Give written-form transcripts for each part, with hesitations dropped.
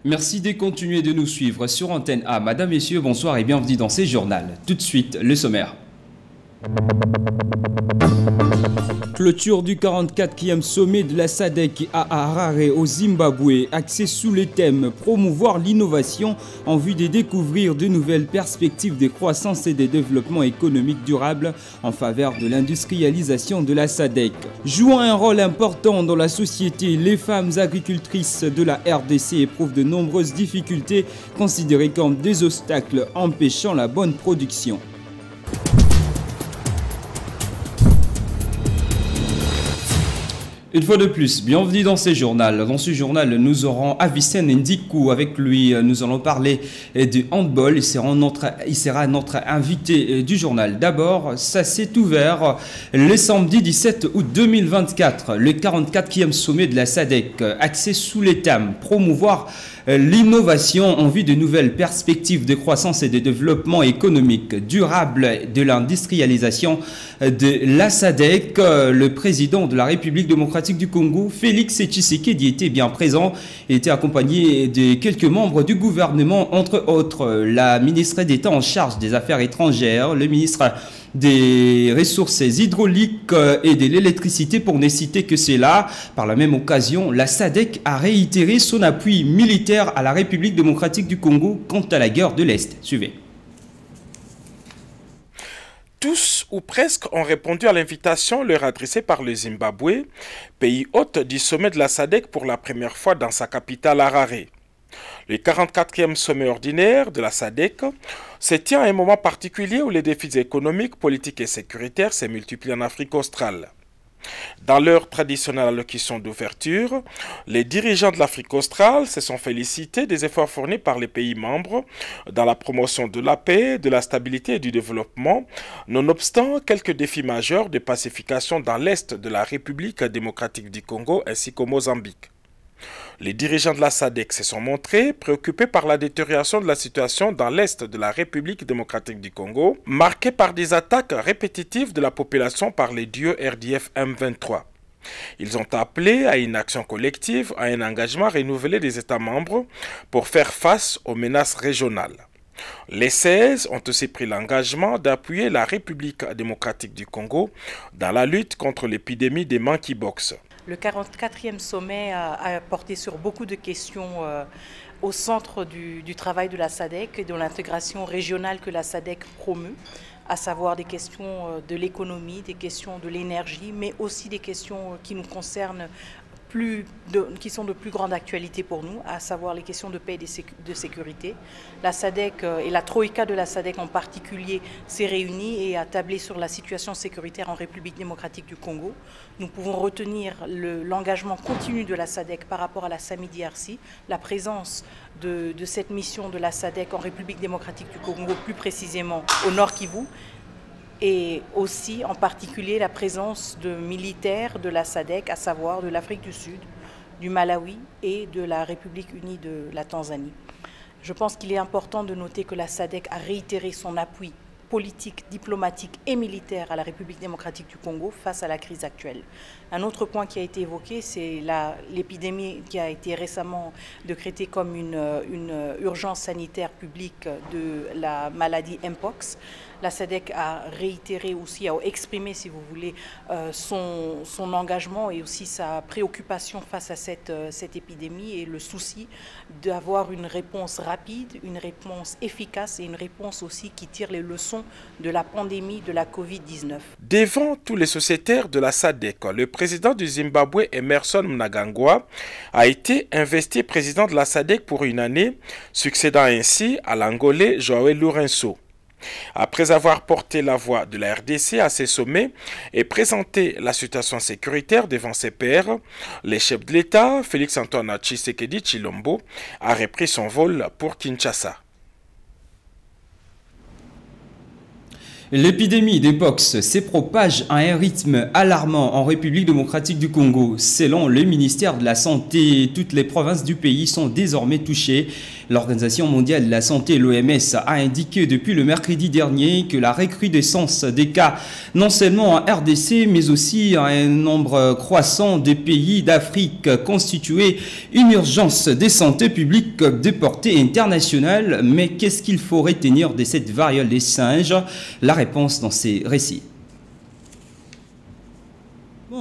Merci de continuer de nous suivre sur Antenne A. Madame, Messieurs, bonsoir et bienvenue dans ces journaux. Tout de suite, le sommaire. Clôture du 44e sommet de la SADC à Harare au Zimbabwe, axé sous le thème « Promouvoir l'innovation en vue de découvrir de nouvelles perspectives de croissance et de développement économique durable en faveur de l'industrialisation de la SADC ». Jouant un rôle important dans la société, les femmes agricultrices de la RDC éprouvent de nombreuses difficultés considérées comme des obstacles empêchant la bonne production. Une fois de plus, bienvenue dans ce journal. Dans ce journal, nous aurons Avicenne Ndiku. Avec lui, nous allons parler du handball. Il sera notre invité du journal. D'abord, ça s'est ouvert le samedi 17 août 2024, le 44e sommet de la SADC, axé sous les thèmes promouvoir l'innovation en vue de nouvelles perspectives de croissance et de développement économique durable de l'industrialisation de la SADC. Le président de la République démocratique du Congo, Félix Tshisekedi, était bien présent et était accompagné de quelques membres du gouvernement, entre autres la ministre d'État en charge des Affaires étrangères, le ministre des ressources hydrauliques et de l'électricité, pour ne citer que cela. Par la même occasion, la SADC a réitéré son appui militaire à la République démocratique du Congo quant à la guerre de l'Est. Suivez. Tous ou presque ont répondu à l'invitation leur adressée par le Zimbabwe, pays hôte du sommet de la SADC pour la première fois dans sa capitale Harare. Le 44e sommet ordinaire de la SADC se tient à un moment particulier où les défis économiques, politiques et sécuritaires se multiplient en Afrique australe. Dans leur traditionnelle allocution d'ouverture, les dirigeants de l'Afrique australe se sont félicités des efforts fournis par les pays membres dans la promotion de la paix, de la stabilité et du développement, nonobstant quelques défis majeurs de pacification dans l'est de la République démocratique du Congo ainsi qu'au Mozambique. Les dirigeants de la SADC se sont montrés préoccupés par la détérioration de la situation dans l'est de la République démocratique du Congo, marquée par des attaques répétitives de la population par les dieux RDF M23. Ils ont appelé à une action collective, à un engagement renouvelé des États membres pour faire face aux menaces régionales. Les 16 ont aussi pris l'engagement d'appuyer la République démocratique du Congo dans la lutte contre l'épidémie des monkeypox. Le 44e sommet a porté sur beaucoup de questions au centre du travail de la SADC et de l'intégration régionale que la SADC promeut, à savoir des questions de l'économie, des questions de l'énergie, mais aussi des questions qui nous concernent qui sont de plus grande actualité pour nous, à savoir les questions de paix et de sécurité. La SADC et la Troïka de la SADC en particulier s'est réunie et a tablé sur la situation sécuritaire en République démocratique du Congo. Nous pouvons retenir l'engagement continu de la SADC par rapport à la SAMI-DRC, la présence de cette mission de la SADC en République démocratique du Congo, plus précisément au Nord Kivu, et aussi en particulier la présence de militaires de la SADC, à savoir de l'Afrique du Sud, du Malawi et de la République unie de la Tanzanie. Je pense qu'il est important de noter que la SADC a réitéré son appui politique, diplomatique et militaire à la République démocratique du Congo face à la crise actuelle. Un autre point qui a été évoqué, c'est l'épidémie qui a été récemment décrétée comme une urgence sanitaire publique de la maladie Mpox. La SADC a réitéré aussi, a exprimé, si vous voulez, son engagement et aussi sa préoccupation face à cette épidémie et le souci d'avoir une réponse rapide, une réponse efficace et une réponse aussi qui tire les leçons de la pandémie de la Covid-19. Devant tous les sociétaires de la SADC, le président du Zimbabwe, Emmerson Mnangagwa, a été investi président de la SADC pour une année, succédant ainsi à l'Angolais João Lourenço. Après avoir porté la voix de la RDC à ces sommets et présenté la situation sécuritaire devant ses pairs, le chef de l'État, Félix-Antoine Tshisekedi Tshilombo, a repris son vol pour Kinshasa. L'épidémie d'Mpox se propage à un rythme alarmant en République démocratique du Congo. Selon le ministère de la Santé, toutes les provinces du pays sont désormais touchées. L'Organisation mondiale de la santé, l'OMS, a indiqué depuis le mercredi dernier que la recrudescence des cas, non seulement en RDC, mais aussi à un nombre croissant de pays d'Afrique, constituait une urgence de santé publique de portée internationale. Mais qu'est-ce qu'il faut retenir de cette variole des singes? La réponse dans ces récits.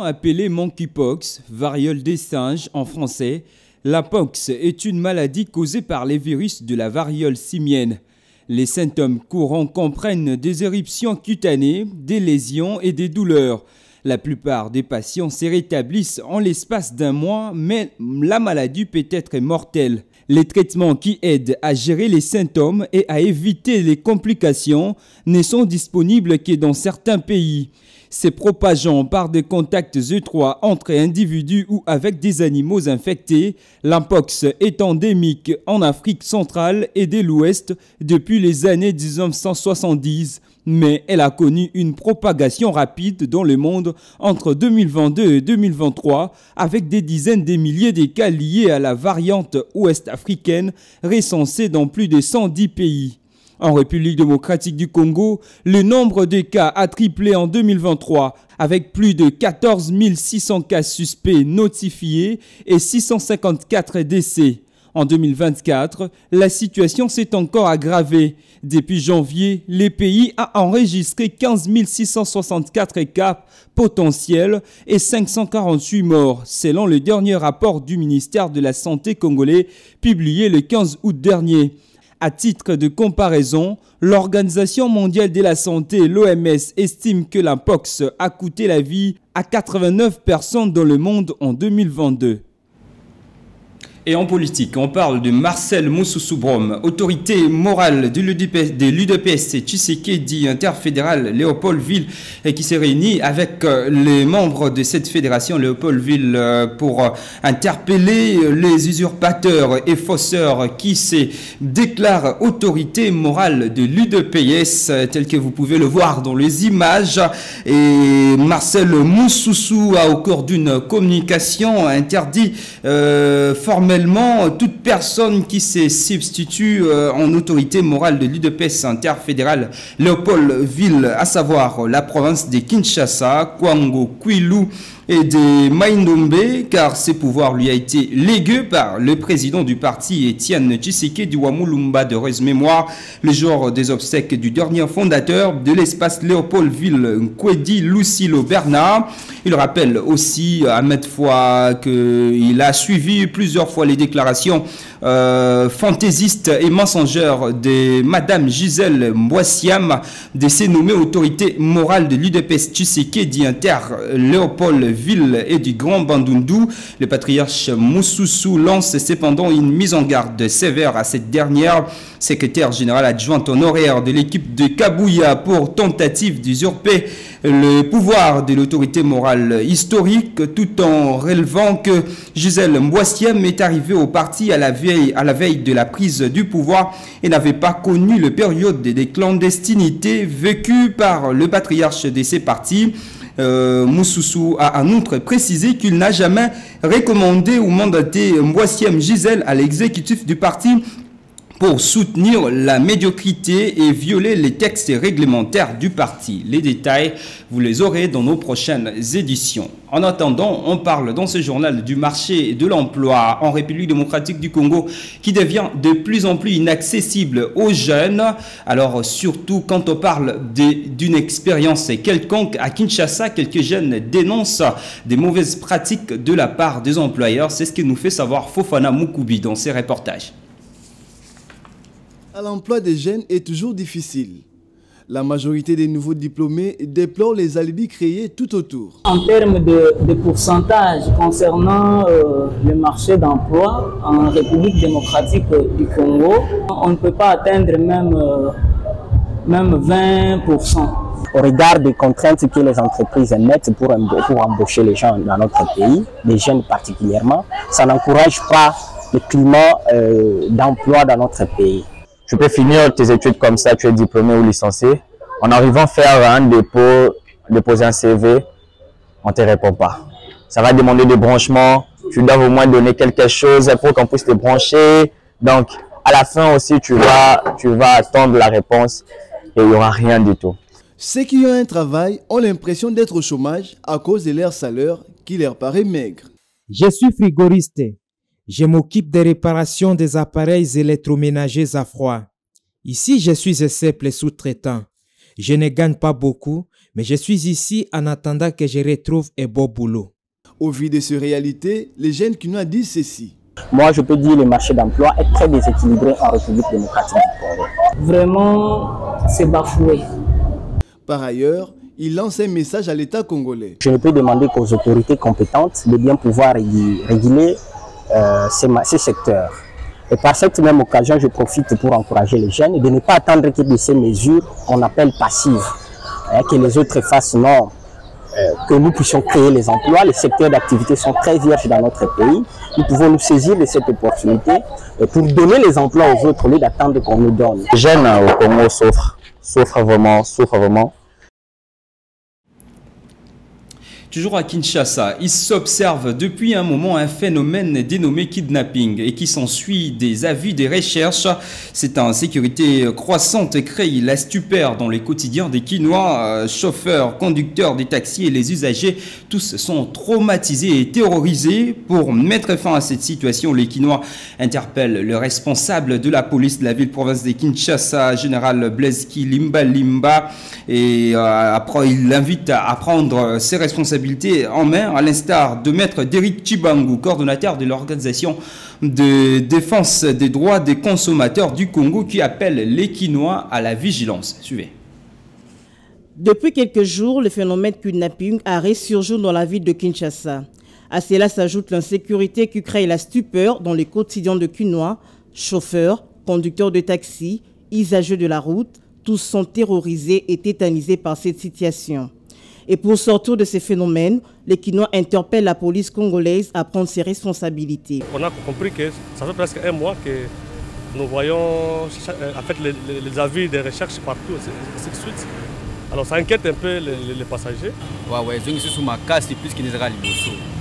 Appelée monkeypox, variole des singes en français, la pox est une maladie causée par les virus de la variole simienne. Les symptômes courants comprennent des éruptions cutanées, des lésions et des douleurs. La plupart des patients se rétablissent en l'espace d'un mois, mais la maladie peut être mortelle. Les traitements qui aident à gérer les symptômes et à éviter les complications ne sont disponibles que dans certains pays. Se propageant par des contacts étroits entre individus ou avec des animaux infectés, l'Mpox est endémique en Afrique centrale et de l'Ouest depuis les années 1970. Mais elle a connu une propagation rapide dans le monde entre 2022 et 2023 avec des dizaines de milliers de cas liés à la variante ouest-africaine recensée dans plus de 110 pays. En République démocratique du Congo, le nombre de cas a triplé en 2023 avec plus de 14 600 cas suspects notifiés et 654 décès. En 2024, la situation s'est encore aggravée. Depuis janvier, le pays a enregistré 15 664 cas potentiels et 548 morts, selon le dernier rapport du ministère de la Santé congolais publié le 15 août dernier. À titre de comparaison, l'Organisation mondiale de la santé, l'OMS, estime que l'Mpox a coûté la vie à 89 personnes dans le monde en 2022. Et en politique, on parle de Marcel Moussousou-Brom, autorité morale de l'UDPS Tshisekedi interfédérale Léopoldville, qui s'est réunie avec les membres de cette fédération Léopoldville pour interpeller les usurpateurs et fausseurs qui se déclarent autorité morale de l'UDPS, tel que vous pouvez le voir dans les images. Et Marcel Moussousou a, au cours d'une communication, interdit formellement toute personne qui se substitue en autorité morale de l'UDPS interfédérale Léopoldville, à savoir la province de Kinshasa, Kwango, Kwilu et de Maindombe, car ces pouvoirs lui a été légués par le président du parti Étienne Tshisekedi Wamulumba, de heureuse mémoire, le jour des obsèques du dernier fondateur de l'espace Léopoldville, Nkwedi Lucilo Bernard. Il rappelle aussi à maintes fois qu'il a suivi plusieurs fois les déclarations fantaisistes et mensongères de Madame Gisèle Mboissiam, de se nommer autorité morale de l'UDPS Tshisekedi inter Léopoldville et du Grand Bandundu. Le patriarche Moussousou lance cependant une mise en garde sévère à cette dernière, secrétaire général adjointe honoraire de l'équipe de Kabouya, pour tentative d'usurper le pouvoir de l'autorité morale historique, tout en relevant que Gisèle Mboissiam est arrivée au parti à la veille de la prise du pouvoir et n'avait pas connu le période de clandestinité vécue par le patriarche de ces partis. Moussousou a en outre précisé qu'il n'a jamais recommandé ou mandaté Mboissiam Gisèle à l'exécutif du parti pour soutenir la médiocrité et violer les textes réglementaires du parti. Les détails, vous les aurez dans nos prochaines éditions. En attendant, on parle dans ce journal du marché de l'emploi en République démocratique du Congo qui devient de plus en plus inaccessible aux jeunes. Alors surtout quand on parle d'une expérience quelconque à Kinshasa, quelques jeunes dénoncent des mauvaises pratiques de la part des employeurs. C'est ce que nous fait savoir Fofana Moukoubi dans ses reportages. L'emploi des jeunes est toujours difficile. La majorité des nouveaux diplômés déplorent les alibis créés tout autour. En termes de pourcentage concernant le marché d'emploi en République démocratique du Congo, on ne peut pas atteindre même 20%. Au regard des contraintes que les entreprises mettent pour embaucher les gens dans notre pays, les jeunes particulièrement, ça n'encourage pas le climat d'emploi dans notre pays. Tu peux finir tes études comme ça, tu es diplômé ou licencié. En arrivant à faire un dépôt, déposer un CV, on ne te répond pas. Ça va demander des branchements, tu dois au moins donner quelque chose pour qu'on puisse te brancher. Donc, à la fin aussi, tu vas attendre la réponse et il n'y aura rien du tout. Ceux qui ont un travail ont l'impression d'être au chômage à cause de leur salaire qui leur paraît maigre. Je suis frigoriste. Je m'occupe des réparations des appareils électroménagers à froid. Ici, je suis un simple sous-traitant. Je ne gagne pas beaucoup, mais je suis ici en attendant que je retrouve un beau boulot. Au vu de ces réalités, les jeunes Kinois disent ceci. Moi, je peux dire que le marché d'emploi est très déséquilibré en République démocratique du Congo. Vraiment, c'est bafoué. Par ailleurs, il lance un message à l'État congolais. Je ne peux demander qu'aux autorités compétentes de bien pouvoir réguler ces secteurs. Et par cette même occasion, je profite pour encourager les jeunes de ne pas attendre que de ces mesures qu'on appelle passives, que les autres fassent non, que nous puissions créer les emplois. Les secteurs d'activité sont très vierges dans notre pays. Nous pouvons nous saisir de cette opportunité pour donner les emplois aux autres au lieu d'attendre qu'on nous donne. Les jeunes au Congo souffrent vraiment. Toujours à Kinshasa, il s'observe depuis un moment un phénomène dénommé kidnapping et qui s'ensuit des avis des recherches. Cette insécurité croissante crée la stupeur dans les quotidiens des Kinois. Chauffeurs, conducteurs des taxis et les usagers, tous sont traumatisés et terrorisés. Pour mettre fin à cette situation, les Kinois interpellent le responsable de la police de la ville-province de Kinshasa, général Blaise Limba, et après il l'invite à prendre ses responsabilités en main, à l'instar de maître Derrick Chibangu, coordonnateur de l'organisation de défense des droits des consommateurs du Congo, qui appelle les Kinois à la vigilance. Suivez. Depuis quelques jours, le phénomène kidnapping a ressurgi dans la ville de Kinshasa. À cela s'ajoute l'insécurité qui crée la stupeur dans les quotidiens de Kinois, chauffeurs, conducteurs de taxi, usagers de la route, tous sont terrorisés et tétanisés par cette situation. Et pour sortir de ces phénomènes, les Kinois interpellent la police congolaise à prendre ses responsabilités. On a compris que ça fait presque un mois que nous voyons en fait, les avis de recherche partout, ainsi de suite. Alors ça inquiète un peu les passagers.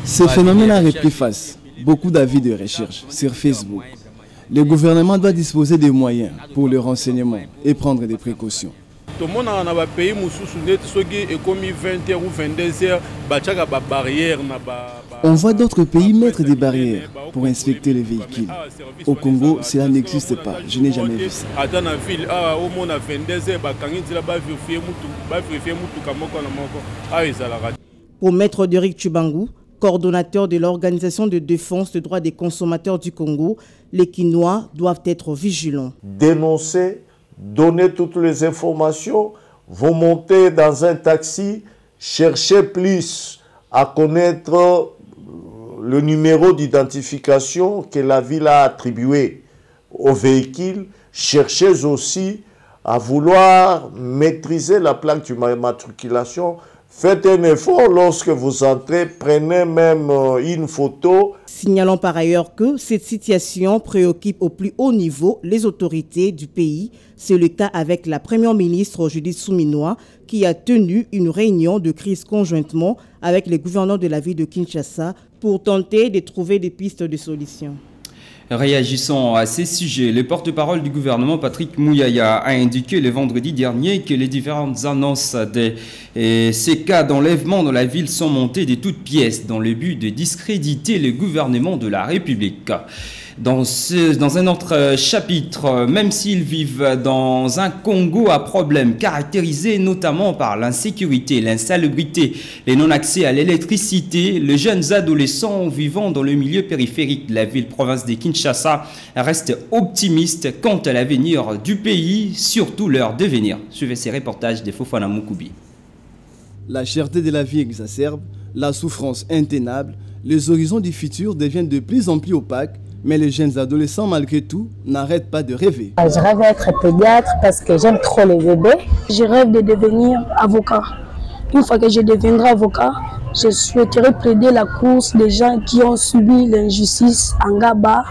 Ce phénomène a repris face. Beaucoup d'avis de recherche sur Facebook. Le gouvernement doit disposer des moyens pour le renseignement et prendre des précautions. On voit d'autres pays mettre des barrières pour inspecter les véhicules. Au Congo, cela n'existe pas. Je n'ai jamais vu ça. Pour maître Derrick Chibangu, coordonnateur de l'organisation de défense des droits des consommateurs du Congo, les Kinois doivent être vigilants. Dénoncer, donner toutes les informations, vous montez dans un taxi, cherchez plus à connaître le numéro d'identification que la ville a attribué au véhicule, cherchez aussi à vouloir maîtriser la plaque d'immatriculation. Faites un effort lorsque vous entrez, prenez même une photo. Signalons par ailleurs que cette situation préoccupe au plus haut niveau les autorités du pays. C'est le cas avec la première ministre Judith Suminwa qui a tenu une réunion de crise conjointement avec les gouverneurs de la ville de Kinshasa pour tenter de trouver des pistes de solutions. Réagissant à ces sujets, le porte-parole du gouvernement, Patrick Mouyaya, a indiqué le vendredi dernier que les différentes annonces de ces cas d'enlèvement dans la ville sont montées de toutes pièces dans le but de discréditer le gouvernement de la République. Dans un autre chapitre, même s'ils vivent dans un Congo à problème caractérisé notamment par l'insécurité, l'insalubrité, les non-accès à l'électricité, les jeunes adolescents vivant dans le milieu périphérique de la ville-province de Kinshasa restent optimistes quant à l'avenir du pays, surtout leur devenir. Suivez ces reportages de Fofana Moukoubi. La cherté de la vie exacerbe, la souffrance intenable, les horizons du futur deviennent de plus en plus opaques. Mais les jeunes adolescents, malgré tout, n'arrêtent pas de rêver. Je rêve d'être pédiatre parce que j'aime trop les bébés. Je rêve de devenir avocat. Une fois que je deviendrai avocat, je souhaiterais plaider la cause des gens qui ont subi l'injustice en Gaba,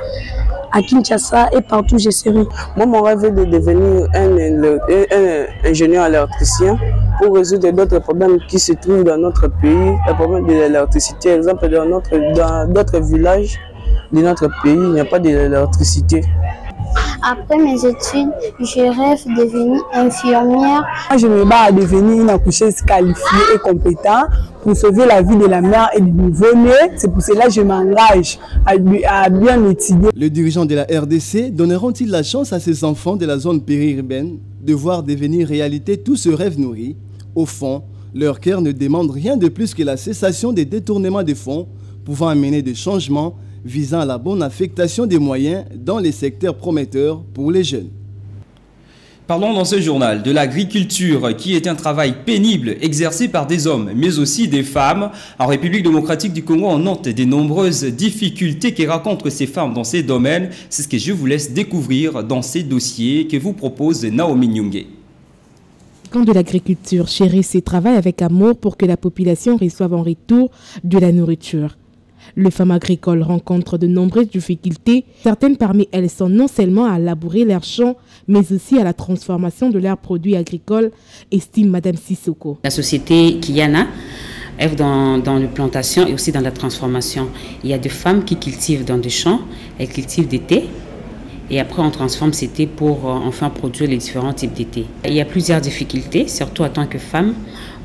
à Kinshasa et partout je serai. Moi, mon rêve est de devenir un ingénieur électricien pour résoudre d'autres problèmes qui se trouvent dans notre pays. Le problème de l'électricité, par exemple, dans d'autres villages de notre pays, il n'y a pas d'électricité. Après mes études, je rêve de devenir infirmière. Moi, je me bats à devenir une accoucheuse qualifiée et compétente pour sauver la vie de la mère et du nouveau-né. C'est pour cela que je m'engage à bien étudier. Les dirigeants de la RDC donneront-ils la chance à ces enfants de la zone périurbaine de voir devenir réalité tout ce rêve nourri? Au fond, leur cœur ne demande rien de plus que la cessation des détournements de fonds pouvant amener des changements visant à la bonne affectation des moyens dans les secteurs prometteurs pour les jeunes. Parlons dans ce journal de l'agriculture qui est un travail pénible exercé par des hommes mais aussi des femmes. En République démocratique du Congo, on note des nombreuses difficultés que rencontrent ces femmes dans ces domaines. C'est ce que je vous laisse découvrir dans ces dossiers que vous propose Naomi Nyungé. Quand de l'agriculture chérisse et travaille avec amour pour que la population reçoive en retour de la nourriture. Les femmes agricoles rencontrent de nombreuses difficultés. Certaines parmi elles sont non seulement à labourer leurs champs, mais aussi à la transformation de leurs produits agricoles, estime Madame Sissoko. La société Kiana œuvre dans la plantation et aussi dans la transformation. Il y a des femmes qui cultivent dans des champs, elles cultivent des thés. Et après, on transforme ces thés pour enfin produire les différents types de thés. Il y a plusieurs difficultés, surtout en tant que femme.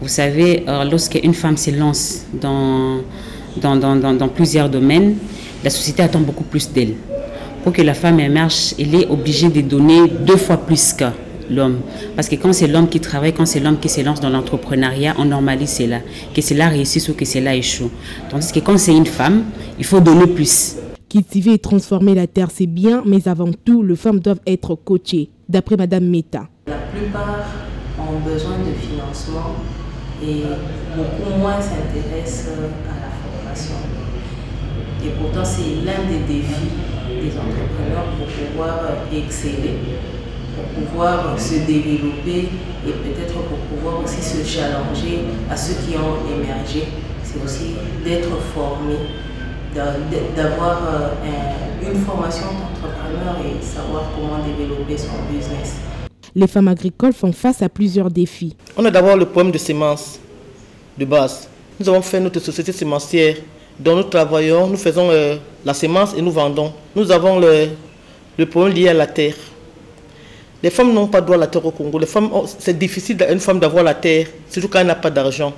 Vous savez, lorsqu'une femme se lance dans plusieurs domaines, la société attend beaucoup plus d'elle. Pour que la femme émerge, elle est obligée de donner 2 fois plus que l'homme. Parce que quand c'est l'homme qui travaille, quand c'est l'homme qui se lance dans l'entrepreneuriat, on normalise cela. Que cela réussisse ou que cela échoue. Tandis que quand c'est une femme, il faut donner plus. Cultiver et transformer la terre, c'est bien, mais avant tout, les femmes doivent être coachées, d'après Madame Meta. La plupart ont besoin de financement et beaucoup moins s'intéressent à la formation. Et pourtant, c'est l'un des défis des entrepreneurs pour pouvoir exceller, pour pouvoir se développer et peut-être pour pouvoir aussi se challenger à ceux qui ont émergé. C'est aussi d'être formé, d'avoir une formation d'entrepreneur et savoir comment développer son business. Les femmes agricoles font face à plusieurs défis. On a d'abord le problème de semences de base. Nous avons fait notre société sémencière dont nous travaillons, nous faisons la semence et nous vendons. Nous avons le problème lié à la terre. Les femmes n'ont pas droit à la terre au Congo. C'est difficile à une femme d'avoir la terre, surtout quand elle n'a pas d'argent.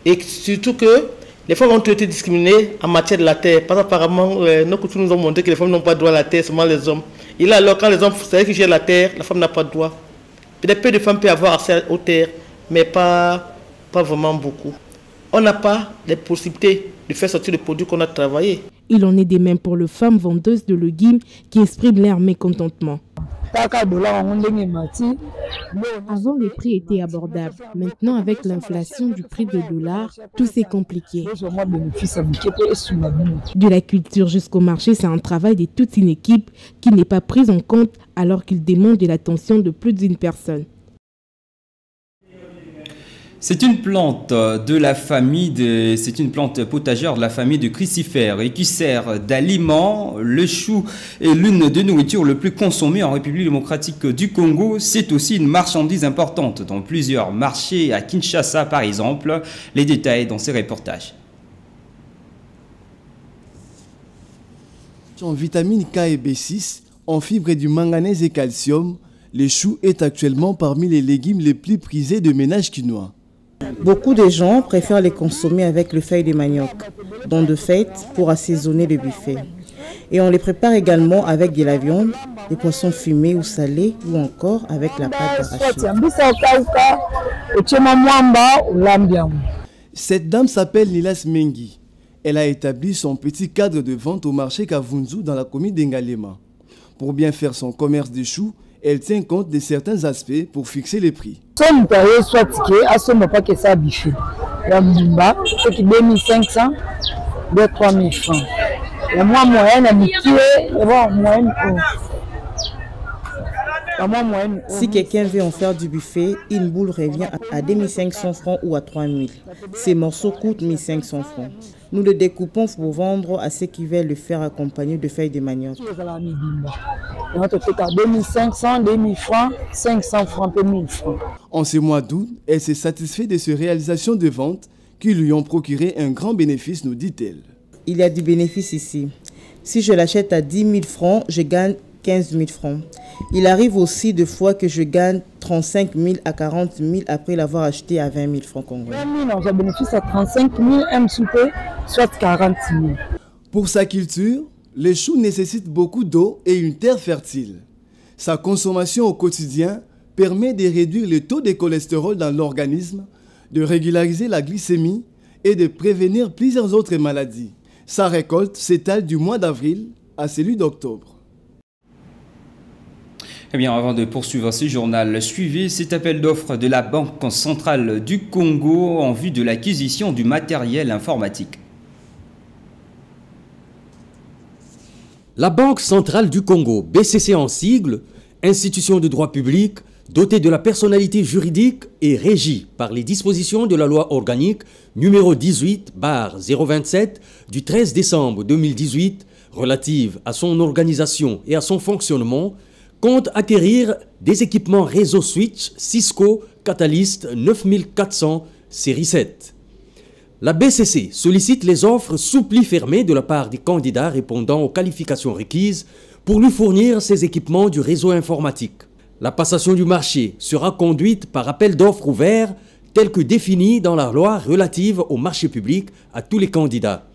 Et surtout que les femmes ont été discriminées en matière de la terre. Parce qu'apparemment, nos coutumes nous ont montré que les femmes n'ont pas droit à la terre, seulement les hommes. Et là, alors, quand les hommes savent qu'ils gèrent la terre, la femme n'a pas de droit. Peut-être peu de femmes peuvent avoir accès aux terres, mais pas vraiment beaucoup. On n'a pas les possibilités de faire sortir les produits qu'on a travaillés. Il en est des mêmes pour les femmes vendeuses de légumes qui expriment leur mécontentement. Avant, les prix étaient abordables. Maintenant, avec l'inflation du prix du dollar, tout s'est compliqué. De la culture jusqu'au marché, c'est un travail de toute une équipe qui n'est pas prise en compte alors qu'il demande de l'attention de plus d'une personne. C'est une plante c'est une plante potagère de la famille de crucifères et qui sert d'aliment. Le chou est l'une des nourritures les plus consommées en République démocratique du Congo. C'est aussi une marchandise importante dans plusieurs marchés à Kinshasa par exemple. Les détails dans ces reportages. En vitamines K et B6, en fibres et du manganèse et calcium, le chou est actuellement parmi les légumes les plus prisés de ménages quinois. Beaucoup de gens préfèrent les consommer avec le feuille de manioc, dont de fait pour assaisonner le buffet. Et on les prépare également avec de la viande, des poissons fumés ou salés, ou encore avec la pâte arachide. Cette dame s'appelle Nilas Mengi. Elle a établi son petit cadre de vente au marché Kavunzu dans la commune d'Engalema. Pour bien faire son commerce de choux, elle tient compte de certains aspects pour fixer les prix. Soit à ce moment pas que ça biffé. La Mumba, c'est qui 2500, 3000 francs. La moyenne, Si quelqu'un veut en faire du buffet, une boule revient à 2500 francs ou à 3000. Ces morceaux coûtent 1500 francs. Nous le découpons pour vendre à ceux qui veulent le faire accompagner de feuilles de manioc. 2500, 2000 francs, 500 francs, 1000 francs. En ce mois d'août, elle s'est satisfaite de ces réalisations de vente qui lui ont procuré un grand bénéfice, nous dit-elle. Il y a du bénéfice ici. Si je l'achète à 10 000 francs, je gagne 15 000 francs. Il arrive aussi de fois que je gagne 35 000 à 40 000 après l'avoir acheté à 20 000 francs congolais. 20 000, j'ai bénéfice à 35 000, un souper, soit 40 000. Pour sa culture, les choux nécessitent beaucoup d'eau et une terre fertile. Sa consommation au quotidien permet de réduire le taux de cholestérol dans l'organisme, de régulariser la glycémie et de prévenir plusieurs autres maladies. Sa récolte s'étale du mois d'avril à celui d'octobre. Eh bien, avant de poursuivre ce journal, suivez cet appel d'offres de la Banque centrale du Congo en vue de l'acquisition du matériel informatique. La Banque centrale du Congo, BCC en sigle, institution de droit public, dotée de la personnalité juridique et régie par les dispositions de la loi organique numéro 18/027 du 13 décembre 2018 relative à son organisation et à son fonctionnement, compte acquérir des équipements réseau switch Cisco Catalyst 9400 série 7. La BCC sollicite les offres sous pli fermé de la part des candidats répondant aux qualifications requises pour lui fournir ces équipements du réseau informatique. La passation du marché sera conduite par appel d'offres ouvert tel que défini dans la loi relative au marché public à tous les candidats.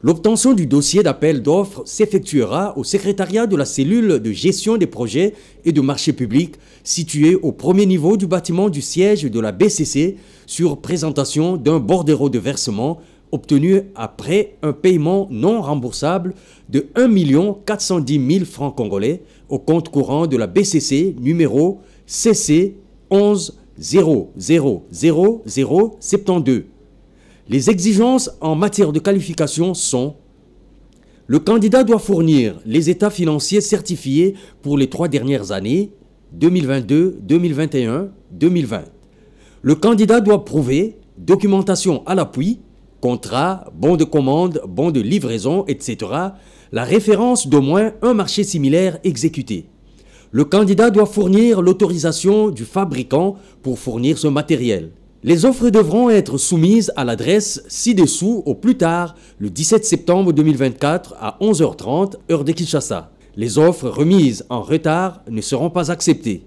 L'obtention du dossier d'appel d'offres s'effectuera au secrétariat de la cellule de gestion des projets et de marchés publics situé au premier niveau du bâtiment du siège de la BCC sur présentation d'un bordereau de versement obtenu après un paiement non remboursable de 1 410 000 francs congolais au compte courant de la BCC numéro CC 11 0000072. Les exigences en matière de qualification sont: le candidat doit fournir les états financiers certifiés pour les 3 dernières années, 2022, 2021, 2020. Le candidat doit prouver, documentation à l'appui, contrat, bon de commande, bon de livraison, etc., la référence d'au moins un marché similaire exécuté. Le candidat doit fournir l'autorisation du fabricant pour fournir ce matériel. Les offres devront être soumises à l'adresse ci-dessous au plus tard le 17 septembre 2024 à 11h30, heure de Kinshasa. Les offres remises en retard ne seront pas acceptées.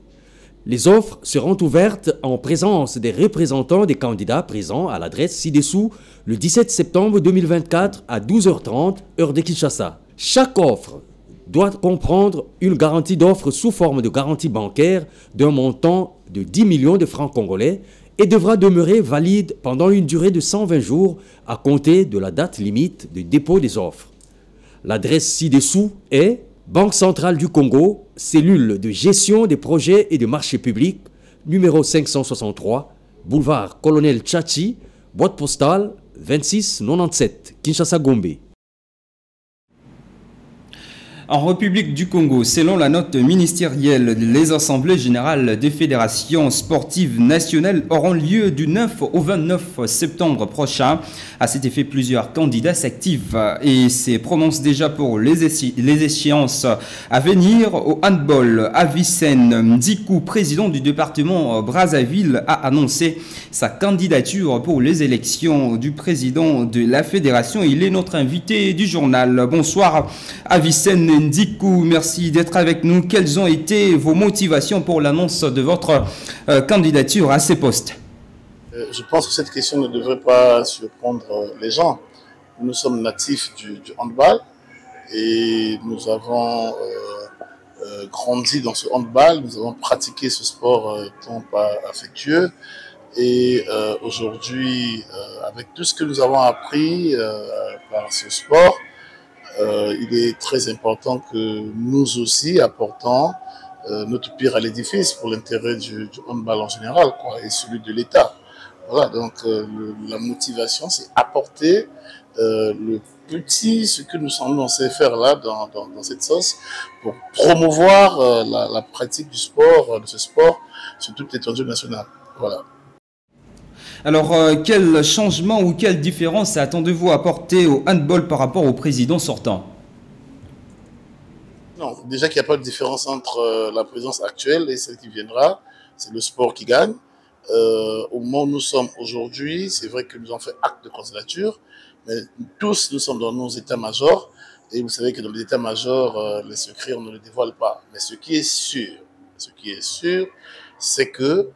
Les offres seront ouvertes en présence des représentants des candidats présents à l'adresse ci-dessous le 17 septembre 2024 à 12h30, heure de Kinshasa. Chaque offre doit comprendre une garantie d'offre sous forme de garantie bancaire d'un montant de 10 millions de francs congolais et devra demeurer valide pendant une durée de 120 jours à compter de la date limite de dépôt des offres. L'adresse ci-dessous est Banque centrale du Congo, cellule de gestion des projets et des marchés publics, numéro 563, boulevard Colonel Tchachi, boîte postale 2697, Kinshasa-Gombe. En République du Congo, selon la note ministérielle, les assemblées générales des fédérations sportives nationales auront lieu du 9 au 29 septembre prochain. À cet effet, plusieurs candidats s'activent et se prononcent déjà pour les échéances à venir. Au handball, Avicenne Ndikou, président du département Brazzaville, a annoncé sa candidature pour les élections du président de la fédération. Il est notre invité du journal. Bonsoir Avicenne Ndikou, merci d'être avec nous. Quelles ont été vos motivations pour l'annonce de votre candidature à ces postes? Je pense que cette question ne devrait pas surprendre les gens. Nous sommes natifs du handball et nous avons grandi dans ce handball. Nous avons pratiqué ce sport tant pas affectueux. Et aujourd'hui, avec tout ce que nous avons appris par ce sport, il est très important que nous aussi apportons notre pierre à l'édifice pour l'intérêt du handball en général, quoi, et celui de l'État. Voilà, donc la motivation, c'est apporter ce que nous sommes censés faire là dans cette sauce pour promouvoir la pratique du sport, de ce sport, sur toute l'étendue nationale. Voilà. Alors, quel changement ou quelle différence attendez-vous apporter au handball par rapport au président sortant? Non, déjà qu'il n'y a pas de différence entre la présidence actuelle et celle qui viendra. C'est le sport qui gagne. Au moment où nous sommes aujourd'hui, c'est vrai que nous avons fait acte de candidature, mais tous nous sommes dans nos états-majors. Et vous savez que dans les états-majors, les secrets, on ne les dévoile pas. Mais ce qui est sûr, c'est que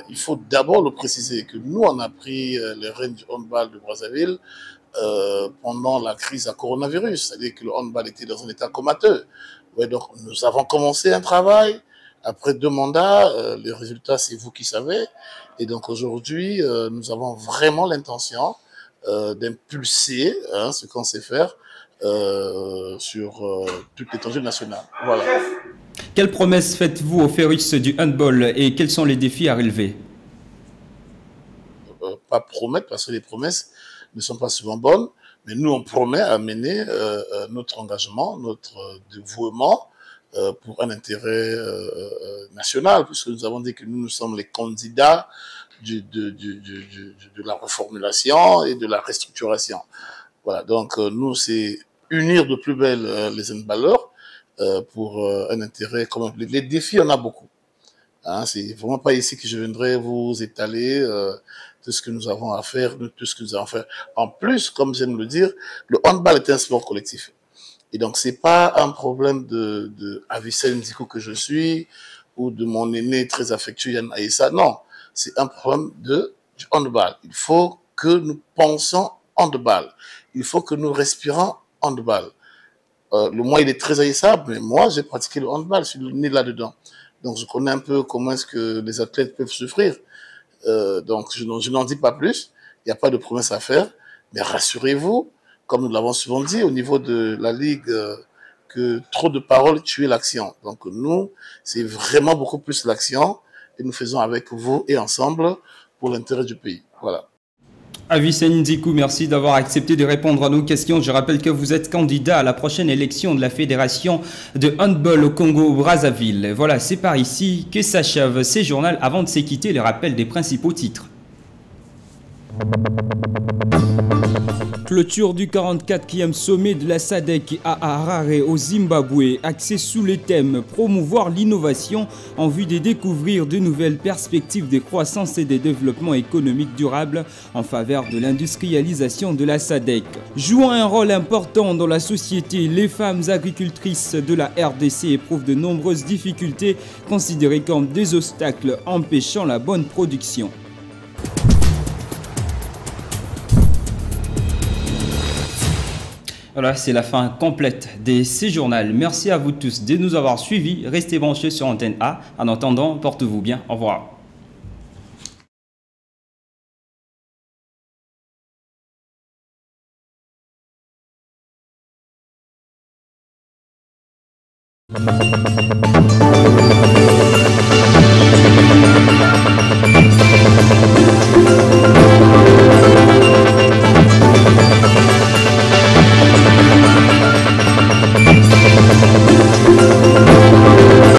il faut d'abord le préciser que nous, on a pris les rênes du handball de Brazzaville pendant la crise à coronavirus, c'est-à-dire que le handball était dans un état comateux. Ouais, donc nous avons commencé un travail. Après 2 mandats, les résultats, c'est vous qui savez. Et donc aujourd'hui, nous avons vraiment l'intention d'impulser ce qu'on sait faire sur toute l'étendue nationale. Voilà. Quelles promesses faites-vous aux Férus du handball et quels sont les défis à relever? Pas promettre, parce que les promesses ne sont pas souvent bonnes, mais nous, on promet à mener notre engagement, notre dévouement pour un intérêt national, puisque nous avons dit que nous sommes les candidats de la reformulation et de la restructuration. Voilà, donc nous, c'est unir de plus belle les handballeurs pour un intérêt commun. Les défis, on a beaucoup. Hein, c'est vraiment pas ici que je viendrai vous étaler tout ce que nous avons à faire, tout ce que nous avons à faire. En plus, comme j'aime le dire, le handball est un sport collectif. Et donc, c'est pas un problème de Avicenne Ndiko que je suis, ou de mon aîné très affectueux Yann Aïssa. Non, c'est un problème du handball. Il faut que nous pensions handball. Il faut que nous respirons handball. Le moi, il est très haïssable, mais moi, j'ai pratiqué le handball, je suis né là-dedans. Donc, je connais un peu comment est-ce que les athlètes peuvent souffrir. Donc, je n'en dis pas plus. Il n'y a pas de promesse à faire. Mais rassurez-vous, comme nous l'avons souvent dit, au niveau de la Ligue, que trop de paroles tuent l'action. Donc, nous, c'est vraiment beaucoup plus l'action. Et nous faisons avec vous et ensemble pour l'intérêt du pays. Voilà. Avicenne Ndiko, merci d'avoir accepté de répondre à nos questions. Je rappelle que vous êtes candidat à la prochaine élection de la Fédération de handball au Congo-Brazzaville. Voilà, c'est par ici que s'achève ces journaux. Avant de s'équitter, le rappel des principaux titres. Clôture du 44e sommet de la SADC à Harare au Zimbabwe, axé sous le thème « Promouvoir l'innovation en vue de découvrir de nouvelles perspectives de croissance et de développement économique durable en faveur de l'industrialisation de la SADC ». Jouant un rôle important dans la société, les femmes agricultrices de la RDC éprouvent de nombreuses difficultés considérées comme des obstacles empêchant la bonne production. Voilà, c'est la fin complète de ces journaux. Merci à vous tous de nous avoir suivis. Restez branchés sur Antenne A. En attendant, portez-vous bien. Au revoir.